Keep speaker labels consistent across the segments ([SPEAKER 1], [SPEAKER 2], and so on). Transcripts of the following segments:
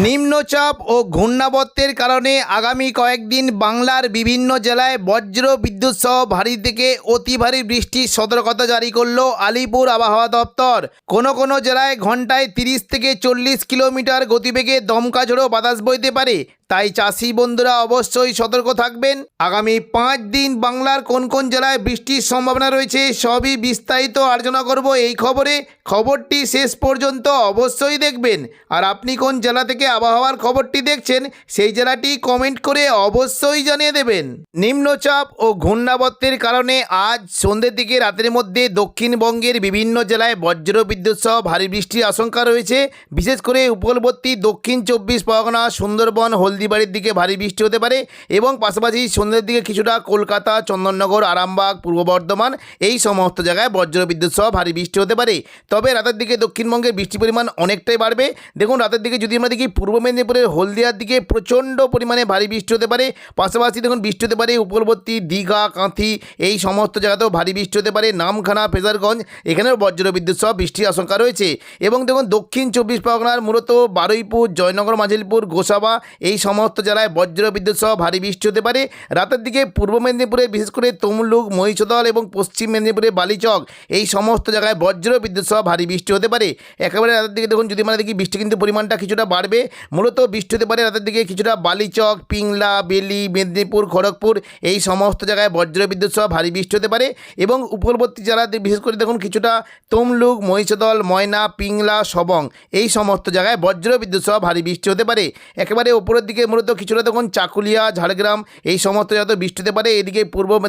[SPEAKER 1] নিম্নচাপ ও ঘূর্ণাবর্তের কারণে আগামী কয়েকদিন বাংলার বিভিন্ন জেলায় বজ্র বিদ্যুৎ সহ ভারী থেকে অতি ভারী বৃষ্টির সতর্কতা জারি করলো আলিপুর আবহাওয়া দপ্তর। কোনো জেলায় ঘন্টায় 30 থেকে 40 কিলোমিটার গতিবেগে দমকা ঝোড়ো বাতাস বইতে পারে, তাই চাষি বন্ধুরা অবশ্যই সতর্ক থাকবেন। আগামী 5 দিন বাংলার কোন জেলায় বৃষ্টির সম্ভাবনা রয়েছে সবই বিস্তারিত আলোচনা করব এই খবরটি শেষ পর্যন্ত অবশ্যই দেখবেন। আর আপনি কোন জেলা থেকে আবহাওয়ার খবরটি দেখছেন সেই জেলাটি কমেন্ট করে অবশ্যই জানিয়ে দেবেন। নিম্নচাপ ও ঘূর্ণাবর্তের কারণে আজ সন্ধ্যের দিকে রাতের মধ্যে দক্ষিণবঙ্গের বিভিন্ন জেলায় বজ্র বিদ্যুৎ সহ ভারী বৃষ্টির আশঙ্কা রয়েছে। বিশেষ করে উপকূলবর্তী দক্ষিণ 24 পরগনা, সুন্দরবন, হলদিবাড়ির দিকে ভারী বৃষ্টি হতে পারে এবং পাশাপাশি সন্ধ্যের দিকে কিছুটা কলকাতা, চন্দননগর, আরামবাগ, পূর্ব বর্ধমান এই সমস্ত জায়গায় বজ্র বিদ্যুৎ সহ ভারী বৃষ্টি হতে পারে। তবে রাতের দিকে দক্ষিণবঙ্গের বৃষ্টির পরিমাণ অনেকটাই বাড়বে। দেখুন, রাতের দিকে যদি আমরা দেখি পূর্ব মেদিনীপুরের হলদিয়ার দিকে প্রচণ্ড পরিমাণে ভারী বৃষ্টি হতে পারে। পাশাপাশি দেখুন বৃষ্টি হতে পারে উপকূলবর্তী দীঘা, কাঁথি এই সমস্ত জায়গাতেও ভারী বৃষ্টি হতে পারে। নামখানা, ফেজারগঞ্জ এখানেও বজ্র বিদ্যুৎ সহ বৃষ্টির আশঙ্কা রয়েছে। এবং দেখুন দক্ষিণ 24 পরগনার মূলত বারুইপুর, জয়নগর, মাঝিলপুর, গোসাবা এই সমস্ত জেলায় বজ্র বিদ্যুৎ সহ ভারী বৃষ্টি হতে পারে। রাতের দিকে পূর্ব মেদিনীপুরে বিশেষ করে তমলুক, মহিষদল এবং পশ্চিম মেদিনীপুরে বালিচক এই সমস্ত জায়গায় বজ্র বিদ্যুৎ সহ ভারী বৃষ্টি হতে পারে। একেবারে রাতের দিকে দেখুন যদি আমরা দেখি বৃষ্টি কিন্তু পরিমাণটা কিছুটা বাড়বে। মূলত বৃষ্টি হতে পারে রাতের দিকে কিছুটা বালিচক, পিংলা, বেলি, মেদিনীপুর, খড়গপুর এই সমস্ত জায়গায় বজ্র বিদ্যুৎ সহ ভারী বৃষ্টি হতে পারে। এবং উপকূলবর্তী জেলাতে বিশেষ করে দেখুন কিছুটা তমলুক, মহিষদল, ময়না, পিংলা, সবং এই সমস্ত জায়গায় বজ্র বিদ্যুৎ সহ ভারী বৃষ্টি হতে পারে। একেবারে উপরের দিকে মূলত কিছুটা দেখুন চাকুলিয়া, ঝাড়গ্রাম এই সমস্ত জায়গাতে বৃষ্টি হতে পারে। এদিকে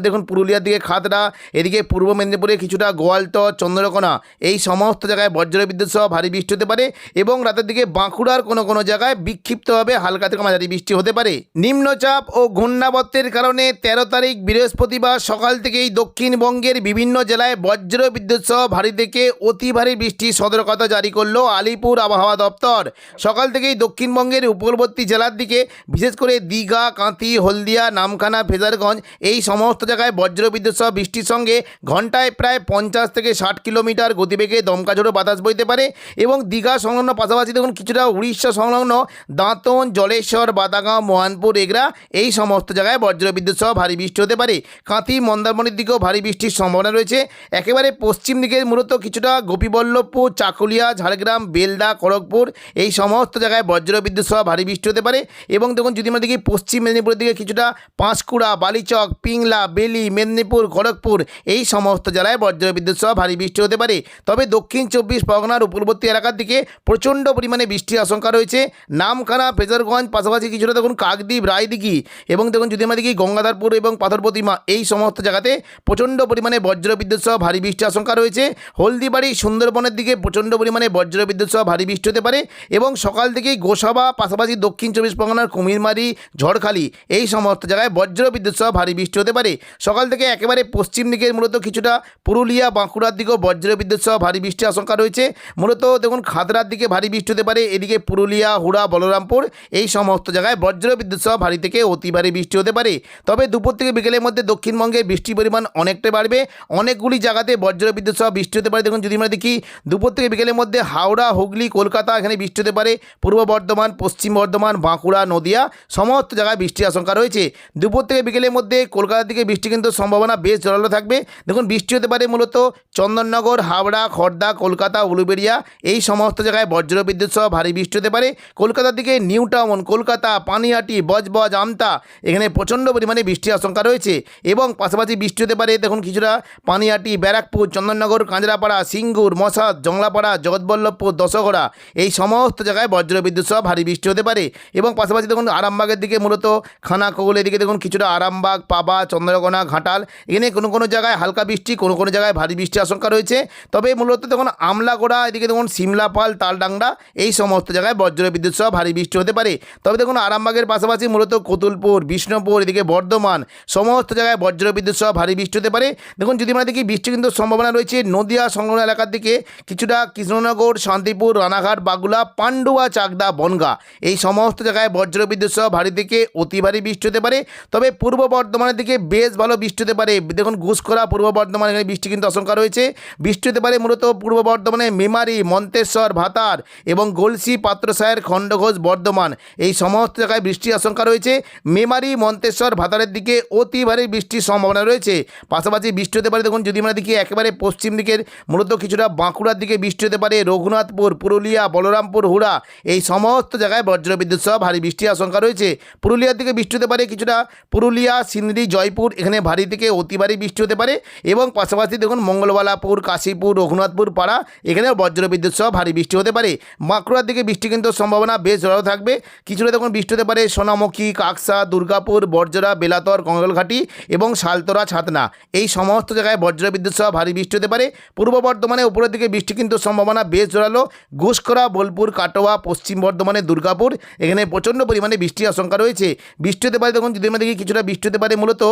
[SPEAKER 1] দেখুন পুরুলিয়ার দিকে খাতড়া, এদিকে পূর্ব মেদিনীপুরে কিছুটা গোয়ালতর, চন্দ্রকোনা এই সমস্ত জায়গায় বজ্র বিদ্যুৎ সহ ভারী বৃষ্টি হতে পারে। এবং রাতের দিকে বাঁকুড়ার কোনো জায়গায় বিক্ষিপ্তভাবে হালকা থেকে মাঝারি বৃষ্টি হতে পারে। নিম্নচাপ ও ঘূর্ণাবর্তের কারণে 13 তারিখ বৃহস্পতিবার সকাল থেকেই দক্ষিণবঙ্গের বিভিন্ন জেলায় বজ্র বিদ্যুৎ সহ ভারী থেকে অতি ভারী বৃষ্টির সতর্কতা জারি করলো আলিপুর আবহাওয়া দপ্তর। সকাল থেকেই দক্ষিণবঙ্গের উপকূলবর্তী জেলার দিকে বিশেষ করে দীঘা, কাঁথি, হলদিয়া, নামখানা, ফেজারগঞ্জ এই সমস্ত জায়গায় বজ্র বিদ্যুৎ সহ বৃষ্টির সঙ্গে ঘন্টায় প্রায় 50 থেকে 60 কিলোমিটার গতিবেগে দমকা ঝোড়ো বাতাস বইতে পারে। এবং দীঘা সংলগ্ন পাশাপাশি দেখুন কিছুটা উড়িষ্যা সংলগ্ন দাঁতন, জলেশ্বর, বাদাগাঁও, মোহনপুর, এগরা এই সমস্ত জায়গায় বজ্র বিদ্যুৎ সহ ভারী বৃষ্টি হতে পারে। কাঁথি, মন্দারমণির দিকেও ভারী বৃষ্টির সম্ভাবনা রয়েছে। একেবারে পশ্চিম দিকে মূলত কিছুটা গোপীবল্লভপুর, চাকুলিয়া, ঝাড়গ্রাম, বেলদা, খড়গপুর এই সমস্ত জায়গায় বজ্র বিদ্যুৎ সহ ভারী বৃষ্টি হতে পারে। এবং দেখুন যদি আমরা দেখি পশ্চিম মেদিনীপুরের দিকে কিছুটা পাঁশকুড়া, বালিচক, পিংলা, বেলি, মেদিনীপুর, খড়গপুর এই সমস্ত জেলায় বজ্র বিদ্যুৎ সহ ভারী বৃষ্টি হতে পারে। তবে দক্ষিণ 24 পরগনার উপকূলবর্তী এলাকার দিকে প্রচণ্ড পরিমাণে বৃষ্টির আশঙ্কা রয়েছে। নামখানা, ফেজারগঞ্জ পাশাপাশি কিছুটা দেখুন কাকদ্বীপ, রায়দিঘি এবং দেখুন যদি আমরা দেখি গঙ্গাধরপুর এবং পাথর প্রতিমা এই সমস্ত জায়গাতে প্রচণ্ড পরিমাণে বজ্র বিদ্যুৎ সহ ভারী বৃষ্টির আশঙ্কা রয়েছে। হলদিবাড়ি, সুন্দরবনের দিকে প্রচণ্ড পরিমাণে বজ্র বিদ্যুৎ সহ ভারী বৃষ্টি হতে পারে। এবং সকাল থেকেই গোসাবা পাশাপাশি দক্ষিণ 24 পরগনার কুমিরমারি, ঝড়খালি এই সমস্ত জায়গায় বজ্র বিদ্যুৎ সহ ভারী বৃষ্টি হতে পারে। সকাল থেকে একেবারে পশ্চিম দিকে মূলত কিছুটা পুরুলিয়া, বাঁকুড়ার দিকেও বজ্র বিদ্যুৎ সহ ভারী বৃষ্টির আশঙ্কা রয়েছে। মূলত দেখুন খাতড়ার দিকে ভারী বৃষ্টি হতে পারে। এদিকে পুরুলিয়া, হুড়া, বলরামপুর এই সমস্ত জায়গায় বজ্র বিদ্যুৎ সহ ভারী থেকে অতি ভারী বৃষ্টি হতে পারে। তবে দুপুর থেকে বিকেলের মধ্যে দক্ষিণবঙ্গে বৃষ্টির পরিমাণ অনেকটাই বাড়বে। অনেকগুলি জায়গাতে বজ্র বিদ্যুৎ সহ বৃষ্টি হতে পারে। দেখুন যদি আমরা দেখি দুপুর থেকে বিকেলের মধ্যে হাওড়া, হুগলি, কলকাতা এখানে বৃষ্টি হতে পারে। পূর্ব বর্ধমান, পশ্চিম বর্ধমান, বাঁকুড়া, নদিয়া সমস্ত জায়গায় বৃষ্টির আশঙ্কা রয়েছে। দুপুর থেকে বিকেলের মধ্যে কলকাতার দিকে বৃষ্টি কিন্তু সম্ভাবনা বেশ জোরালো থাকবে। দেখুন বৃষ্টি হতে পারে মূলত চন্দননগর, হাওড়া, খড়দা, কলকাতা, উলুবেড়িয়া এই সমস্ত জায়গায় বজ্র বিদ্যুৎ সহ ভারী বৃষ্টি হতে পারে। কলকাতার দিকে নিউ টাউন, কলকাতা, পানিহাটি, বজবজ, আমতা এখানে প্রচণ্ড পরিমাণে বৃষ্টির আশঙ্কা রয়েছে। এবং পাশাপাশি বৃষ্টি হতে পারে দেখুন কিছুটা পানিহাটি, ব্যারাকপুর, চন্দননগর, কাঁচরাপাড়া, সিঙ্গুর, মশাদ, জংলাপাড়া, জগৎবল্লভপুর, দশগড়া এই সমস্ত জায়গায় বজ্র বিদ্যুৎ সহ ভারী বৃষ্টি হতে পারে। এবং পাশাপাশি দেখুন আরামবাগের দিকে মূলত খানাকুল এদিকে দেখুন কিছুটা আরামবাগ, পাবা, চন্দ্রকোনা, ঘাটাল এখানে কোনো জায়গায় হালকা বৃষ্টি, কোনো জায়গায় ভারী বৃষ্টির আশঙ্কা রয়েছে। তবে মূলত দেখুন আমলাগোড়া এদিকে দেখুন সিমলাপাল, তালডাংরা এই সমস্ত জায়গায় বজ্র বিদ্যুৎ সহ ভারী বৃষ্টি হতে পারে। তবে দেখুন আরামবাগের পাশাপাশি মূলত কতুলপুর, বিষ্ণুপুর এদিকে বর্ধমান সমস্ত জায়গায় বজ্র বিদ্যুৎ সহ ভারী বৃষ্টি হতে পারে। দেখুন যদি আমরা দেখি বৃষ্টি কিন্তু সম্ভাবনা রয়েছে নদিয়া সংলগ্ন এলাকার দিকে কিছুটা কৃষ্ণনগর, শান্তিপুর, রানাঘাট, বাগুলা, পান্ডুয়া, চাকদা, বনগাঁ এই সমস্ত জায়গায় বজ্রবিদ্যুৎ সহ ভারী থেকে অতি ভারী বৃষ্টি হতে পারে। তবে পূর্ব বর্ধমানের দিকে বেশ ভালো বৃষ্টি হতে পারে। দেখুন ঘুষখোরা পূর্ব বর্ধমান, এখানে বৃষ্টি কিন্তু আশঙ্কা রয়েছে। বৃষ্টি হতে পারে মূলত পূর্ব বর্ধমানে মেমারি, মন্তেশ্বর, ভাতার এবং গলসি, পাত্রসায়ের, খণ্ডঘোষ, বর্ধমান এই সমস্ত জায়গায় বৃষ্টির আশঙ্কা রয়েছে। মেমারি, মন্তেশ্বর, ভাতারের দিকে অতি ভারী বৃষ্টির সম্ভাবনা রয়েছে। পাশাপাশি বৃষ্টি হতে পারে, দেখুন যদি আমরা দেখি একেবারে পশ্চিম দিকের মূলত কিছুটা বাঁকুড়ার দিকে বৃষ্টি হতে পারে। রঘুনাথপুর, পুরুলিয়া, বলরামপুর, হুড়া এই সমস্ত জায়গায় বজ্রবিদ্যুৎ সহ ভারী বৃষ্টির আশঙ্কা রয়েছে। পুরুলিয়ার দিকে বৃষ্টি হতে পারে কিছুটা, পুরুলিয়া, সিন্দ্রি, জয়পুর এখানে ভারী থেকে অতি ভারী বৃষ্টি হতে পারে। এবং পাশাপাশি দেখুন মঙ্গলবালাপুর, কাশীপুর, রঘুনাথপুর, পাড়া এখানেও বজ্রবিদ্যুৎ সহ ভারী বৃষ্টি হতে পারে। বাঁকুড়ার দিকে বৃষ্টি কিন্তু সম্ভাবনা বেশ জোরালো থাকবে। কিছুটা দেখুন বৃষ্টি হতে পারে সোনামুখী, কাকসা, দুর্গাপুর, বর্জরা, বেলাতর, কঙ্গলঘাটি এবং শালতরা, ছাতনা এই সমস্ত জায়গায় বজ্রবিদ্যুৎ সহ ভারী বৃষ্টি হতে পারে। পূর্ব বর্ধমানে উপরের দিকে বৃষ্টি কিন্তু সম্ভাবনা বেশ জোরালো। ঘুষখোরা, বোলপুর, কাটোয়া, পশ্চিম বর্ধমানে দুর্গাপুর এখানে প্রচণ্ড পরিমাণে বৃষ্টির আশঙ্কা রয়েছে। বৃষ্টি হতে পারে, দেখুন যদি আমরা দেখি কিছুটা বৃষ্টি হতে পারে মূলত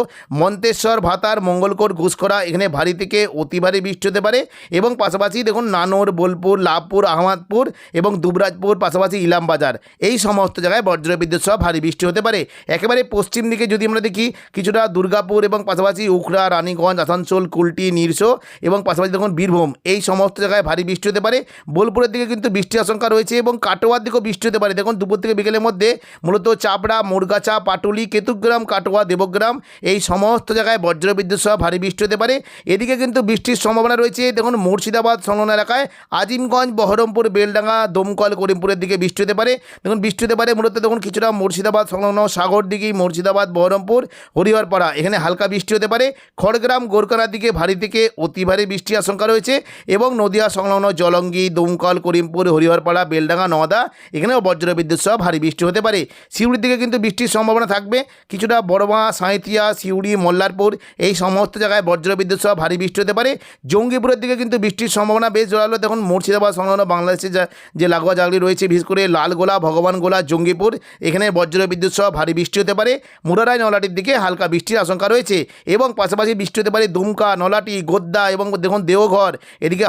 [SPEAKER 1] মন্তেশ্বর, ভাতার, মঙ্গলকোট, ঘুষখোরা এখানে ভারী থেকে অতি ভারী বৃষ্টি হতে পারে। এবং পাশাপাশি দেখুন নানোর, বোলপুর, লাভপুর, আহমদপুর এবং দুবরাজপুর, পাশাপাশি ইলামবাজার এই সমস্ত জায়গায় বজ্রবিদ্যুৎ সহ ভারী বৃষ্টি হতে পারে। একেবারে পশ্চিম দিকে যদি আমরা দেখি কিছুটা দুর্গাপুর এবং পাশাপাশি উখড়া, রানীগঞ্জ, আসানসোল, কুলটি, নিরসো এবং পাশাপাশি দেখুন বীরভূম এই সমস্ত জায়গায় ভারী বৃষ্টি হতে পারে। বোলপুরের দিকে কিন্তু বৃষ্টির আশঙ্কা রয়েছে এবং কাটোয়ার দিকেও বৃষ্টি হতে পারে। দেখুন দুপুর থেকে বিকেলের মধ্যে মূলত চাপড়া, মুরগাছা, পাটুলি, কেতুগ্রাম, কাটোয়া, দেবগ্রাম এই সমস্ত জায়গায় বজ্রবিদ্যুৎ সহ ভারী বৃষ্টি হতে পারে। এদিকে কিন্তু বৃষ্টির সম্ভাবনা রয়েছে দেখুন মুর্শিদাবাদ সংলগ্ন এলাকায় আজিমগঞ্জ, বহরমপুর, বেলডাঙ্গা, দমকল, করিমপুরের দিকে বৃষ্টি হতে পারে। দেখুন বৃষ্টি হতে পারে মূলত দেখুন কিছুটা মুর্শিদাবাদ সংলগ্ন সাগরদিঘি, মুর্শিদাবাদ, বহরমপুর, হরিহরপাড়া এখানে হালকা বৃষ্টি হতে পারে। খড়গ্রাম, গোরকানার দিকে ভারী থেকে অতি ভারী বৃষ্টির আশঙ্কা রয়েছে। এবং নদিয়া সংলগ্ন জলঙ্গি, দমকল, করিমপুর, হরিহরপাড়া, বেলডাঙ্গা, নওদা এখানেও বজ্রবিদ্যুৎ সহ ভারী বৃষ্টি হতে পারে। সিউড়ির দিকে কিন্তু বৃষ্টির সম্ভাবনা থাকবে। কিছুটা বড়মা, সাঁইথিয়া, সিউড়ি, মোল্লারপুর এই সমস্ত জায়গায় বজ্রবিদ্যুৎ সহ ভারী বৃষ্টি হতে পারে। জঙ্গিপুরের দিকে কিন্তু বৃষ্টির সম্ভাবনা বেশ জোরালো। দেখুন মুর্শিদাবাদ সংলগ্ন বাংলাদেশের যে লাগোয়া জায়গাগুলি রয়েছে বিশেষ করে লালগোলা, ভগবানগোলা, জঙ্গিপুর এখানে বজ্রবিদ্যুৎ সহ ভারী বৃষ্টি হতে পারে। মুরারাই, নলাটির দিকে হালকা বৃষ্টির আশঙ্কা রয়েছে। এবং পাশাপাশি বৃষ্টি হতে পারে দুমকা, নলাটি, গোদ্দা এবং দেখুন দেওঘর এদিকে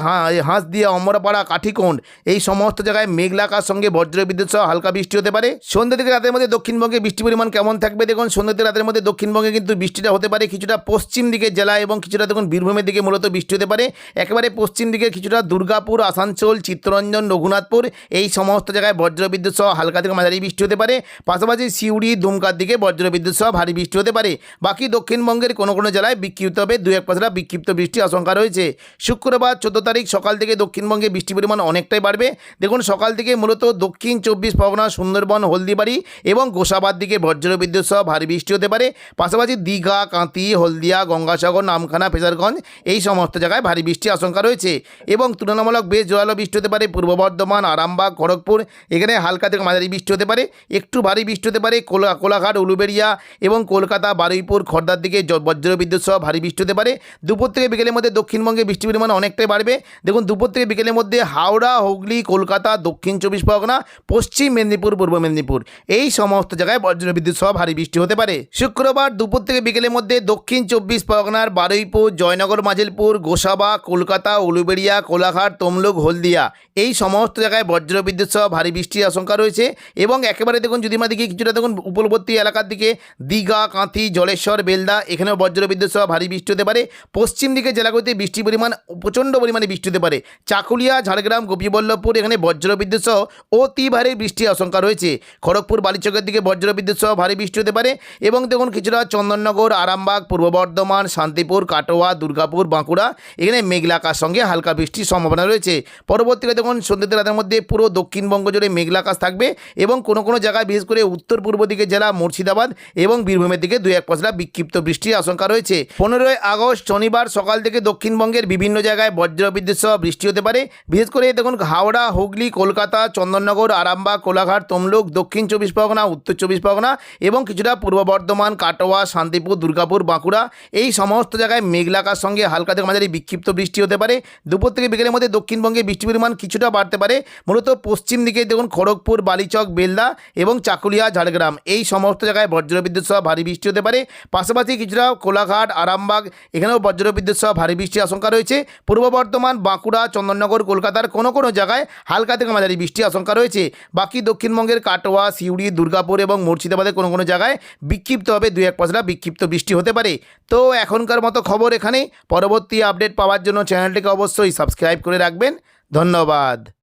[SPEAKER 1] হাঁসদিয়া, অমরাপাড়া, কাঠিকোণ এই সমস্ত জায়গায় মেঘলা আকাশের সঙ্গে বজ্রবিদ্যুৎ সহ হালকা বৃষ্টি হতে পারে। সন্ধ্যা থেকে রাতের মধ্যে দক্ষিণবঙ্গে বৃষ্টির পরিমাণ কেমন থাকবে দেখুন সন্ধ্যা থেকে রাতের মধ্যে দক্ষিণবঙ্গে কিন্তু বৃষ্টিটা হতে পারে কিছুটা পশ্চিম দিকের জেলায় এবং কিছুটা দেখুন বীরভূমের দিকে মূলত বৃষ্টি হতে পারে। একেবারে পশ্চিম দিকে কিছুটা দুর্গাপুর, আসানসোল, চিত্তরঞ্জন, রঘুনাথপুর এই সমস্ত জায়গায় বজ্রবিদ্যুৎ সহ হালকা থেকে মাঝারি বৃষ্টি হতে পারে। পাশাপাশি সিউড়ি, দুমকার দিকে বজ্রবিদ্যুৎ সহ ভারী বৃষ্টি হতে পারে। বাকি দক্ষিণবঙ্গের কোনো কোনো জেলায় বিক্ষিপ্তভাবে 2-1 পশলা বিক্ষিপ্ত বৃষ্টির আশঙ্কা রয়েছে। শুক্রবার 14 তারিখ সকাল থেকে দক্ষিণবঙ্গে বৃষ্টির পরিমাণ অনেকটাই বাড়বে। দেখুন সকাল থেকে মূলত দক্ষিণ 24 পরগনা, সুন্দরবন, হলদিবাড়ি এবং গোসাবার দিকে বজ্রবিদ্যুৎ সহ ভারী বৃষ্টি হতে পারে। পাশাপাশি দীঘা, কাঁতি, হলদিয়া, গঙ্গাসাগর, নামখানা, ফেজারগঞ্জ এই সমস্ত জায়গায় ভারী বৃষ্টির আশঙ্কা রয়েছে। এবং তুলনামূলক বেশ জোরালো বৃষ্টি হতে পারে পূর্ব বর্ধমান, আরামবাগ, খড়গপুর এখানে হালকা থেকে মাঝারি বৃষ্টি হতে পারে। একটু ভারী বৃষ্টি হতে পারে কোলাঘাট, উলুবেড়িয়া এবং কলকাতা, বারুইপুর, খড়দার দিকে বজ্রবিদ্যুৎ সহ ভারী বৃষ্টি হতে পারে। দুপুর থেকে বিকেলের মধ্যে দক্ষিণবঙ্গে বৃষ্টির পরিমাণ অনেকটাই বাড়বে। দেখুন দুপুর থেকে বিকেলের মধ্যে হাওড়া, হুগলি, কলকাতা, দক্ষিণ 24 পরগনা, পশ্চিম মেদিনীপুর, পূর্ব মেদিনীপুর এই সমস্ত জায়গায় বজ্রবিদ্যুৎ সহ ভারী বৃষ্টি হতে পারে। শুক্রবার দুপুর থেকে বিকেলের মধ্যে দক্ষিণ 24 পরগনার বারুইপুর, জয়নগর, মাজিলপুর, গোসাবা, কলকাতা, উলুবেড়িয়া, কোলাঘাট, তমলুক, হলদিয়া এই সমস্ত জায়গায় বজ্রবিদ্যুৎ সহ ভারী বৃষ্টির আশঙ্কা রয়েছে। এবং একেবারে দেখুন যদি আমরা দেখি কিছুটা দেখুন উপকূলবর্তী এলাকার দিকে দীঘা, কাঁথি, জলেশ্বর, বেলদা এখানেও বজ্রবিদ্যুৎ সহ ভারী বৃষ্টি হতে পারে। পশ্চিম দিকে জেলাগুলিতে বৃষ্টির পরিমাণ প্রচণ্ড পরিমাণে বৃষ্টি হতে পারে। চাকুলিয়া, ঝাড়গ্রাম, গোপীবল্লভপুর এখানে বজ্রবিদ্যুৎ সহ অতি ভারী বৃষ্টির আশঙ্কা রয়েছে। খড়গপুর, বালিচকের দিকে বজ্রবিদ্যুৎ সহ ভারী বৃষ্টি হতে পারে। এবং দেখুন কিছুটা চন্দননগর, আরামবাগ, পূর্ব বর্ধমান, শান্তিপুর, কাটোয়া, দুর্গাপুর, বাঁকুড়া এখানে মেঘলা আকাশের সঙ্গে হালকা বৃষ্টির সম্ভাবনা রয়েছে। পরবর্তীকালে দেখুন সন্ধ্যা রাতের মধ্যে পুরো দক্ষিণবঙ্গ জুড়ে মেঘলা আকাশ থাকবে এবং কোনো কোনো জায়গায় বিশেষ করে উত্তর পূর্ব দিকে জেলা মুর্শিদাবাদ এবং বীরভূমের দিকে 2-1 পশলা বিক্ষিপ্ত বৃষ্টির আশঙ্কা রয়েছে। 15 আগস্ট শনিবার সকাল থেকে দক্ষিণবঙ্গের বিভিন্ন জায়গায় বজ্রবিদ্যুৎ সহ বৃষ্টি হতে পারে। বিশেষ করে দেখুন হাওড়া, হুগলি, কলকাতা, চন্দননগর, আরামবাগ, কোলাঘাট, তমলুক, দক্ষিণ 24 পরগনা, উত্তর 24 পরগনা এবং কিছুটা পূর্ব বর্ধমান, কাটোয়া, শান্তিপুর, দুর্গাপুর, বাঁকুড়া এই সমস্ত জায়গায় মেঘলা আকাশের সঙ্গে হালকা থেকে মাঝারি বিক্ষিপ্ত বৃষ্টি হতে পারে। দুপুর থেকে বিকেলের মধ্যে দক্ষিণবঙ্গে বৃষ্টির পরিমাণ কিছুটা বাড়তে পারে। মূলত পশ্চিম দিকে দেখুন খড়গপুর, বালিচক, বেলদা এবং চাকুলিয়া, ঝাড়গ্রাম এই সমস্ত জায়গায় বজ্রবিদ্যুৎ সহ ভারী বৃষ্টি হতে পারে। পাশাপাশি কিছুটা কোলাঘাট, আরামবাগ এখানেও বজ্রবিদ্যুৎ সহ ভারী বৃষ্টির আশঙ্কা রয়েছে। পূর্ব বর্ধমান, বাঁকুড়া, চন্দননগর, কলকাতার কোনো কোনো জায়গায় হালকা থেকে মাঝারি বৃষ্টির আশঙ্কা রয়েছে। বাকি দক্ষিণবঙ্গের কাটোয়া, সিউড়ি, দুর্গাপুর এবং মুর্শিদাবাদের কোনো কোনো জায়গায় বিক্ষিপ্তভাবে 2-1 পশলা বিক্ষিপ্ত বৃষ্টি হতে পারে। তো এখনকার মতো খবর এখানেই। পরবর্তী আপডেট পাওয়ার জন্য চ্যানেলটিকে অবশ্যই সাবস্ক্রাইব করে রাখবেন। ধন্যবাদ।